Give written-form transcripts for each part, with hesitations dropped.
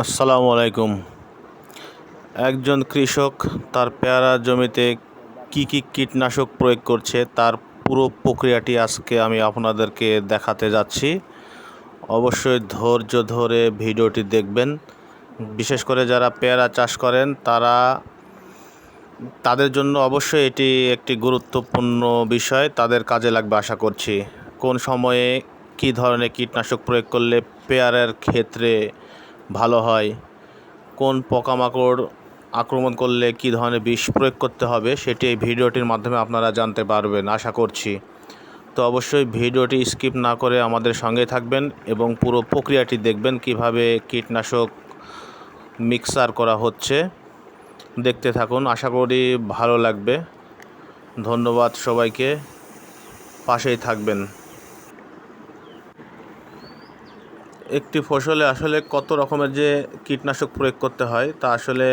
আসসালামু আলাইকুম। একজন কৃষক তার পেয়ারা জমিতে কি কি কীটনাশক প্রয়োগ করছে তার পুরো প্রক্রিয়াটি আজকে আমি আপনাদেরকে দেখাতে যাচ্ছি। অবশ্যই ধৈর্য ধরে ভিডিওটি দেখবেন। বিশেষ করে যারা পেয়ারা চাষ করেন তাদের জন্য অবশ্যই এটি একটি গুরুত্বপূর্ণ বিষয়, তাদের কাজে লাগবে আশা করছি। কোন সময়ে কী ধরনের কীটনাশক প্রয়োগ করলে পেয়ারার ক্ষেত্রে ভালো হয়, কোন পোকামাকড় আক্রমণ করলে কী ধরনের বিষ প্রয়োগ করতে হবে, সেটি এই ভিডিওটির মাধ্যমে আপনারা জানতে পারবেন আশা করছি। তো অবশ্যই ভিডিওটি স্কিপ না করে আমাদের সঙ্গে থাকবেন এবং পুরো প্রক্রিয়াটি দেখবেন কিভাবে কীটনাশক মিক্সার করা হচ্ছে। দেখতে থাকুন, আশা করি ভালো লাগবে। ধন্যবাদ সবাইকে, পাশেই থাকবেন। একটি ফসলে আসলে কত রকমের যে কীটনাশক প্রয়োগ করতে হয় তা আসলে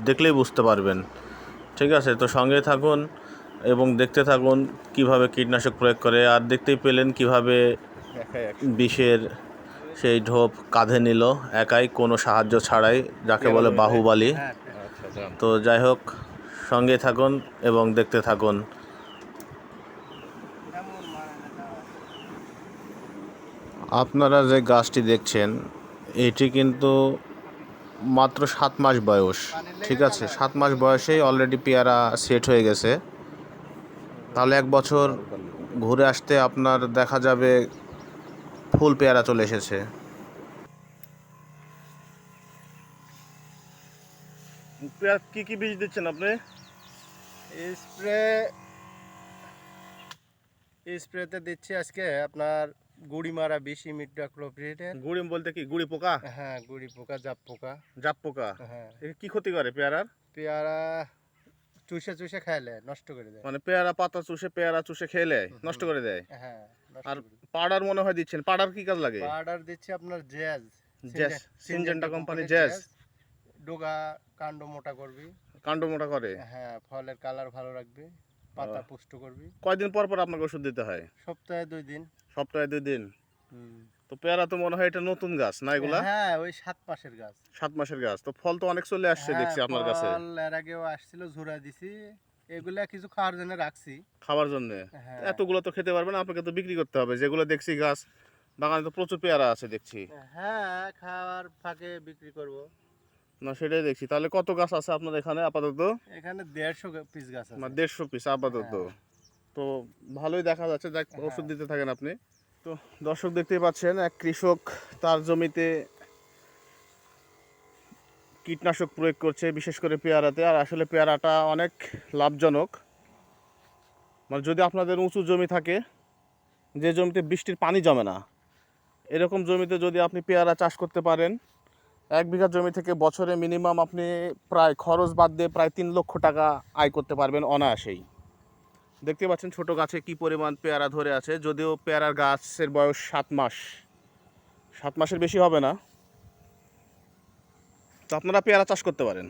দেখলেই বুঝতে পারবেন। ঠিক আছে, তো সঙ্গে থাকুন এবং দেখতে থাকুন কিভাবে কীটনাশক প্রয়োগ করে। আর দেখতেই পেলেন কিভাবে বিষের সেই ঢোপ কাঁধে নিল একাই, কোনো সাহায্য ছাড়াই, যাকে বলে বাহুবলী। তো যাই হোক, সঙ্গে থাকুন এবং দেখতে থাকুন। আপনারা যে গাছটি দেখছেন এটি কিন্তু মাত্র 7 মাস বয়স। ঠিক আছে, 7 মাস বয়সেই অলরেডি পেয়ারা সেট হয়ে গেছে। তাহলে 1 বছর ঘুরে আসতে আপনার দেখা যাবে ফুল পেয়ারা চলে এসেছে। পেয়ারা কি কি বীজ দিচ্ছেন আপনি? স্প্রেতে দিচ্ছি আজকে আপনার গুড়ি মারা বেশি ইমিডাক্লোপ্রিডের। গুড়ি বলতে কি, গুড়ি পোকা? হ্যাঁ, গুড়ি পোকা, জাপ পোকা। জাপ পোকা? হ্যাঁ। কি ক্ষতি করে পেয়ারার? পেয়ারা চুষে চুষে খাইলে নষ্ট করে দেয়। মানে পেয়ারা পাতা চুষে, পেয়ারা চুষে খেলে নষ্ট করে দেয়। হ্যাঁ, আর পাউডার মনে হয় দিচ্ছেন। পাউডার কি কাজ লাগে? পাউডার দিচ্ছি আপনার জ্যাজ, সিনজেন্টা কোম্পানি জ্যাজ। ডোগা কাণ্ড মোটা করবি। কাণ্ড মোটা করে? হ্যাঁ, ফলের কালার ভালো রাখবি, পাতা পুষ্ট করবি। কয়দিন পর পর আপনাকে ওষুধ দিতে হয়? সপ্তাহে 2 দিন। সপ্তাহে 2 দিন? তো পেয়ারা তো মনে হয় এটা নতুন গাছ না এগুলা? হ্যাঁ, ওই 7 মাসের গাছ। 7 মাসের গাছ, তো ফল তো অনেক চলে আসছে দেখছি আপনার কাছে। ফল এর আগেও আসছিল, ঝুরা দিছি। এগুলা কিছু খাওয়ার জন্য রাখছি। খাবার জন্য? হ্যাঁ। এতগুলো তো খেতে পারবেন, আপনাকে তো বিক্রি করতে হবে। যেগুলো দেখছি গাছ বাগানে তো প্রচুর পেয়ারা আছে দেখছি। হ্যাঁ, খাওয়ার ফাঁকে বিক্রি করব। না সেটাই দেখছি। তাহলে কত গাছ আছে আপনার এখানে আপাতত? এখানে 150 পিস গাছ আছে। 150 পিস আপাতত? হ্যাঁ। তো ভালোই দেখা যাচ্ছে, যাক হ্যাঁ। ওষুধ দিতে থাকেন আপনি। তো দর্শক দেখতেই পাচ্ছেন, এক কৃষক তার জমিতে কীটনাশক প্রয়োগ করছে, বিশেষ করে পেয়ারাতে। আর আসলে পেয়ারাটা অনেক লাভজনক। মানে যদি আপনাদের উঁচু জমি থাকে, যে জমিতে বৃষ্টির পানি জমে না, এরকম জমিতে যদি আপনি পেয়ারা চাষ করতে পারেন, 1 বিঘা জমি থেকে বছরে মিনিমাম আপনি প্রায় খরচ বাদ দিয়ে প্রায় 3 লক্ষ টাকা আয় করতে পারবেন অনায়াসেই। দেখতে পাচ্ছেন ছোট গাছে কি পরিমাণ পেয়ারা ধরে আছে, যদিও পেয়ারার গাছের বয়স 7 মাস, 7 মাসের বেশি হবে না। তো আপনারা পেয়ারা চাষ করতে পারেন।